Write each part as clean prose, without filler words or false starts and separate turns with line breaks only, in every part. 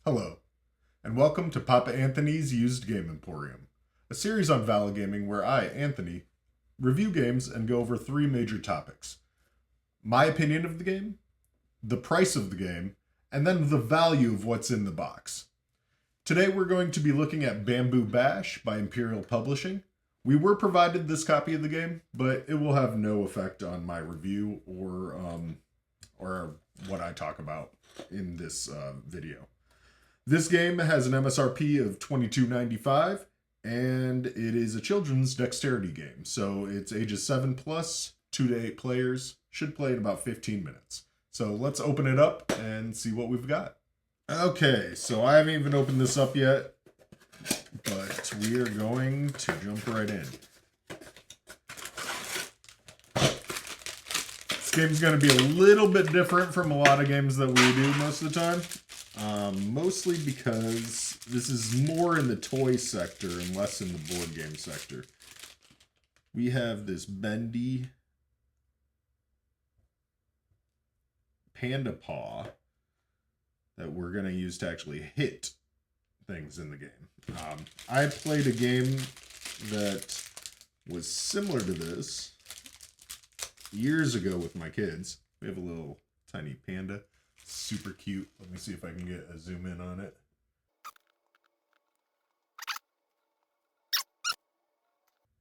Hello, and welcome to Papa Anthony's Used Game Emporium, a series on Vala gaming where I, Anthony, review games and go over three major topics: my opinion of the game, the price of the game, and then the value of what's in the box. Today we're going to be looking at Bamboo Bash by Imperial Publishing. We were provided this copy of the game, but it will have no effect on my review or what I talk about in this video. This game has an MSRP of $22.95, and it is a children's dexterity game. So it's ages 7 plus, 2 to 8 players, should play in about 15 minutes. So let's open it up and see what we've got. Okay, so I haven't even opened this up yet, but we are going to jump right in. This game's going to be a little bit different from a lot of games that we do most of the time. Mostly because this is more in the toy sector and less in the board game sector. We have this bendy Panda Paw that we're going to use to actually hit things in the game. I played a game that was similar to this years ago with my kids. We have a little tiny panda. Super cute. Let me see if I can get a zoom in on it.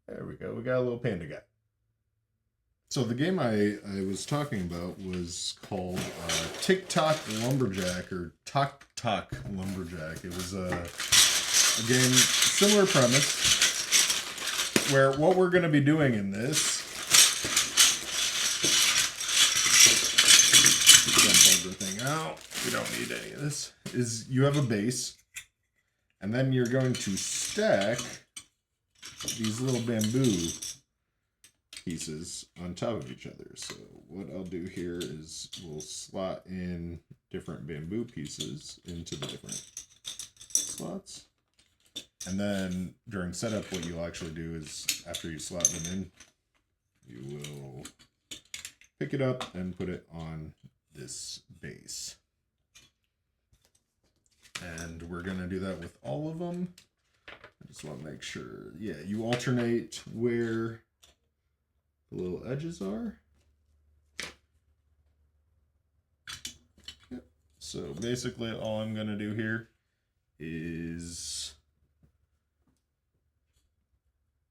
There we go. We got a little panda guy. So the game I was talking about was called Tick-Tock Lumberjack, or Tock-Tock Lumberjack. It was a game, similar premise, where what we're going to be doing in this, dump everything out, we don't need any of this, is you have a base, and then you're going to stack these little bamboo pieces on top of each other. So what I'll do here is we'll slot in different bamboo pieces into the different slots. And then during setup, what you'll actually do is after you slot them in, you will pick it up and put it on this base. And we're going to do that with all of them. I just want to make sure, yeah, you alternate where the little edges are. Yep. So basically all I'm going to do here is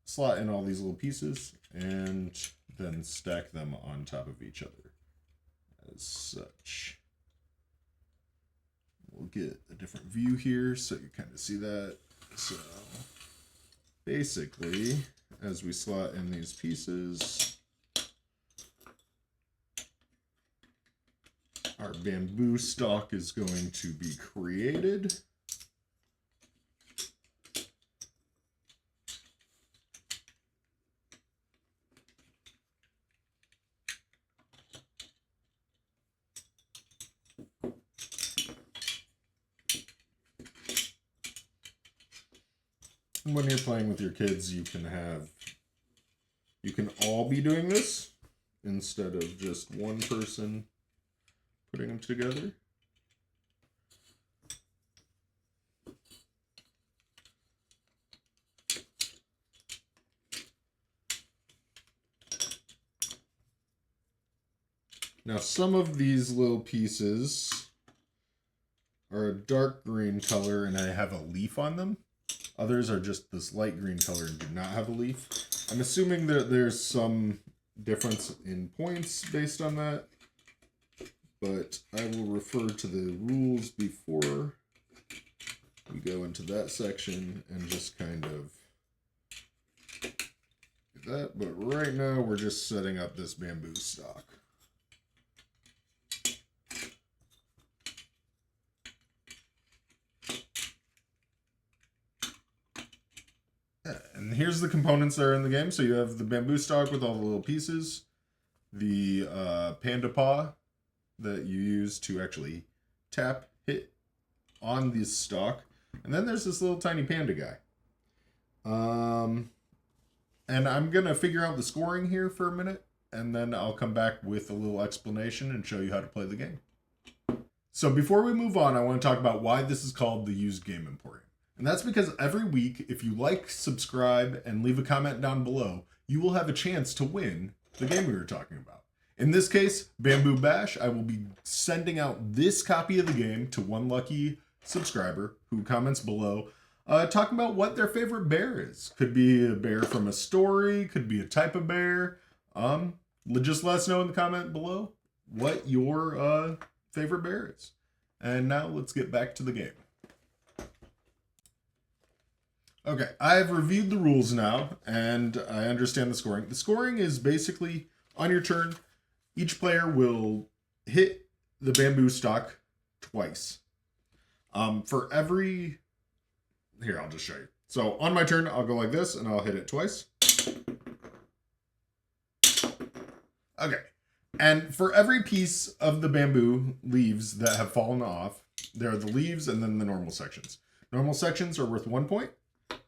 slot in all these little pieces and then stack them on top of each other as such. We'll get a different view here so you kind of see that. So basically, as we slot in these pieces, our bamboo stalk is going to be created. When you're playing with your kids, you can all be doing this instead of just one person putting them together. Now, some of these little pieces are a dark green color and I have a leaf on them. Others are just this light green color and do not have a leaf. I'm assuming that there's some difference in points based on that, but I will refer to the rules before we go into that section and just kind of do that. But right now we're just setting up this bamboo stock. And here's the components that are in the game. So you have the bamboo stalk with all the little pieces, the Panda Paw that you use to actually hit on this stalk, and then there's this little tiny panda guy. And I'm gonna figure out the scoring here for a minute, and then I'll come back with a little explanation and show you how to play the game. So before we move on, I want to talk about why this is called the Used Game Emporium. And that's because every week, if you like, subscribe, and leave a comment down below, you will have a chance to win the game we were talking about. In this case, Bamboo Bash, I will be sending out this copy of the game to one lucky subscriber who comments below, talking about what their favorite bear is. Could be a bear from a story, could be a type of bear. Just let us know in the comment below what your favorite bear is. And now let's get back to the game. Okay, I've reviewed the rules now, and I understand the scoring. The scoring is basically, on your turn, each player will hit the bamboo stalk twice. For every... Here, I'll just show you. So, on my turn, I'll go like this, and I'll hit it twice. Okay. And for every piece of the bamboo leaves that have fallen off, there are the leaves and then the normal sections. Normal sections are worth 1 point.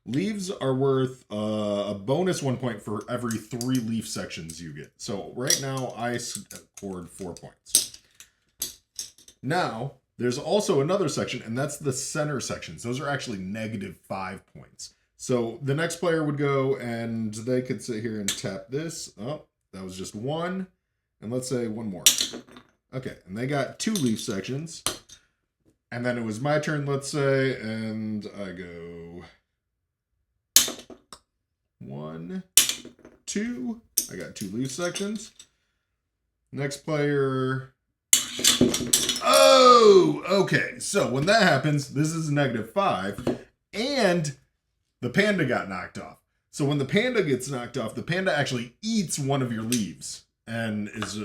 Leaves are worth a bonus 1 point for every 3 leaf sections you get. So right now I scored 4 points. Now there's also another section, and that's the center sections. Those are actually -5 points. So the next player would go and they could sit here and tap this. Oh, that was just 1. And let's say 1 more. Okay, and they got 2 leaf sections. And then it was my turn, let's say, and I go 1, 2. I got 2 leaf sections. Next player. Oh, okay. So when that happens, this is -5, and the panda got knocked off. So when the panda gets knocked off, the panda actually eats one of your leaves and is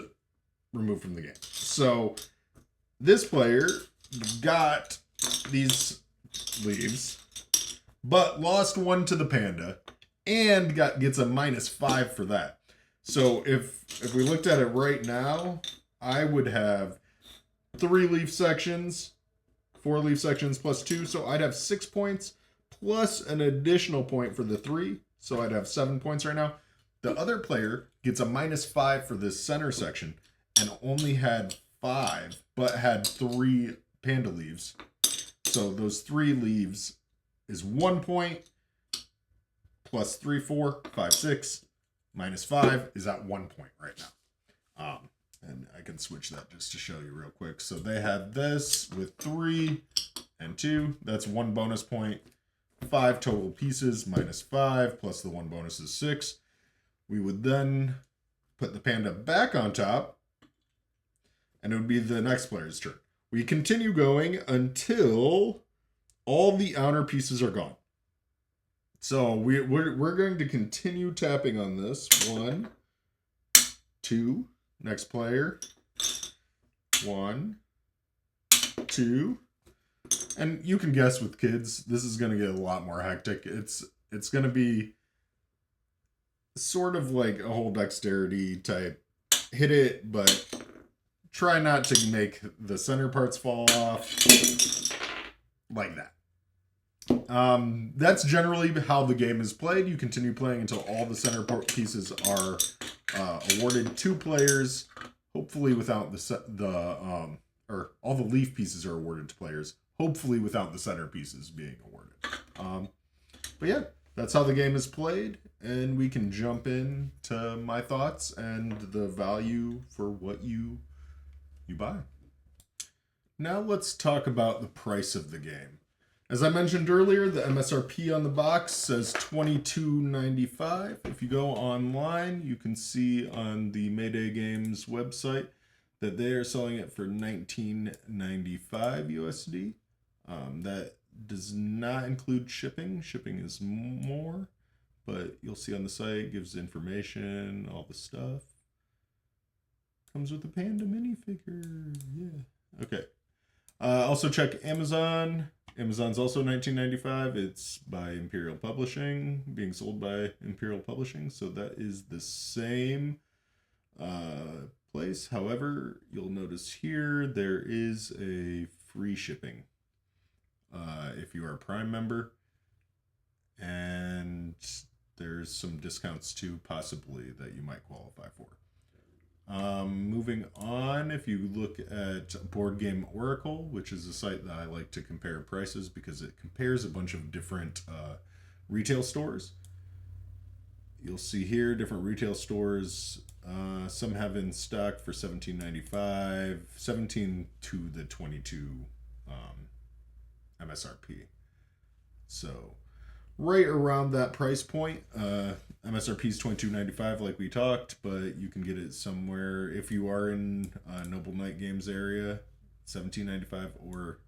removed from the game. So this player got these leaves, but lost 1 to the panda, and gets a -5 for that. So if we looked at it right now, I would have 3 leaf sections, 4 leaf sections plus 2, so I'd have 6 points plus an additional point for the 3, so I'd have 7 points right now. The other player gets a -5 for this center section and only had 5, but had 3 panda leaves. So those 3 leaves is 1 point, plus 3, 4, 5, 6, -5 is at 1 point right now. And I can switch that just to show you real quick. So they had this with 3 and 2. That's 1 bonus point. 5 total pieces, -5, plus the 1 bonus is 6. We would then put the panda back on top, and it would be the next player's turn. We continue going until all the outer pieces are gone. So we're going to continue tapping on this. 1, 2, next player. 1, 2. And you can guess with kids, this is going to get a lot more hectic. It's going to be sort of like a whole dexterity type. Hit it, but try not to make the center parts fall off. Like that. That's generally how the game is played. You continue playing until all the center pieces are awarded to players. Hopefully without or all the leaf pieces are awarded to players. Hopefully without the center pieces being awarded. But yeah, that's how the game is played, and we can jump in to my thoughts and the value for what you buy. Now let's talk about the price of the game. As I mentioned earlier, the MSRP on the box says $22.95. If you go online, you can see on the Mayday Games website that they are selling it for $19.95 USD. That does not include shipping. Shipping is more, but you'll see on the site, it gives information, all the stuff. Comes with a panda minifigure. Yeah. Okay. Also check Amazon. Amazon's also $19.95. It's by Imperial Publishing, being sold by Imperial Publishing. So that is the same place. However, you'll notice here there is a free shipping if you are a Prime member. And there's some discounts too, possibly, that you might qualify for. Moving on, if you look at Board Game Oracle, which is a site that I like to compare prices because it compares a bunch of different retail stores. You'll see here different retail stores. Some have in stock for $17.95, 17 to the 22 MSRP. So right around that price point. MSRP is $22.95 like we talked, but you can get it somewhere if you are in Noble Knight Games area, $17.95, or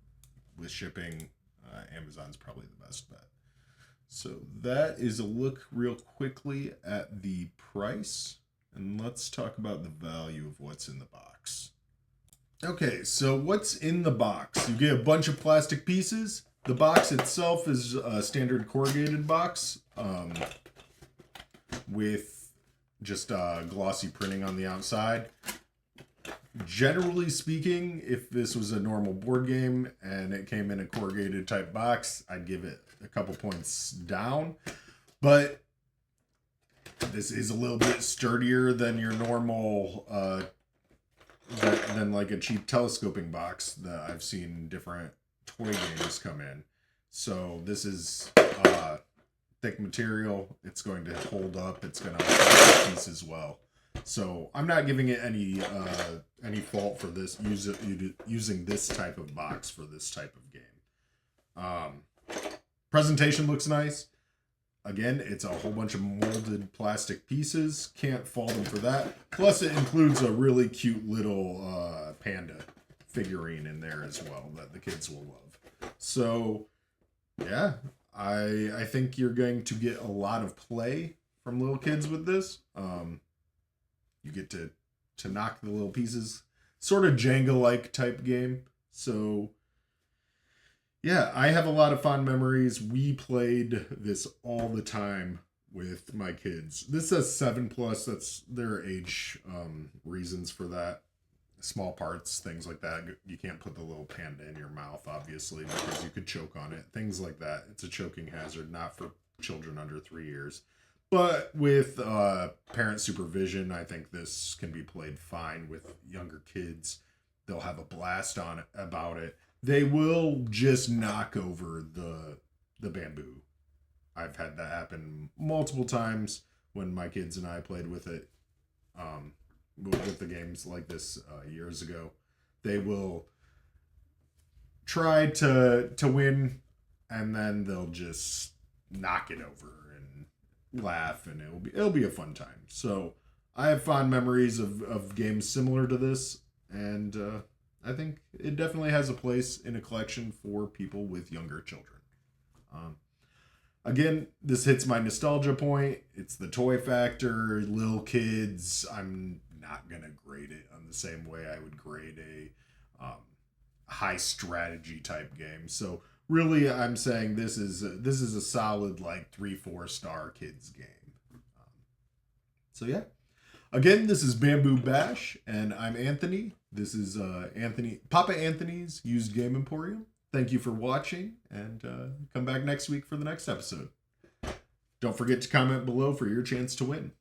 with shipping, Amazon's probably the best bet. So that is a look real quickly at the price, and let's talk about the value of what's in the box. Okay, so what's in the box? You get a bunch of plastic pieces. The box itself is a standard corrugated box with just glossy printing on the outside. Generally speaking, if this was a normal board game and it came in a corrugated type box, I'd give it a couple points down. But this is a little bit sturdier than your normal, than like a cheap telescoping box that I've seen different toy games come in. So this is thick material. It's going to hold up. It's going to hold the piece as well. So I'm not giving it any fault for this using this type of box for this type of game. Presentation looks nice. Again, it's a whole bunch of molded plastic pieces. Can't fault them for that. Plus, it includes a really cute little panda figurine in there as well that the kids will love. So, yeah, I think you're going to get a lot of play from little kids with this. You get to knock the little pieces. Sort of Jenga-like type game. So, yeah, I have a lot of fond memories. We played this all the time with my kids. This says 7+. That's their age reasons for that. Small parts, things like that. You can't put the little panda in your mouth, obviously, because you could choke on it. Things like that. It's a choking hazard, not for children under 3 years. But with parent supervision, I think this can be played fine with younger kids. They'll have a blast on it about it. They will just knock over the bamboo. I've had that happen multiple times when my kids and I played with it. With the games like this years ago. They will try to win, and then they'll just knock it over and laugh, and it'll be a fun time. So I have fond memories of games similar to this, and I think it definitely has a place in a collection for people with younger children. Again, this hits my nostalgia point. It's the toy factor, little kids. I'm not going to grade it on the same way I would grade a high strategy type game. So really, I'm saying this is a solid like 3-4 star kids game. So yeah. Again, this is Bamboo Bash, and I'm Anthony. This is Papa Anthony's Used Game Emporium. Thank you for watching, and come back next week for the next episode. Don't forget to comment below for your chance to win.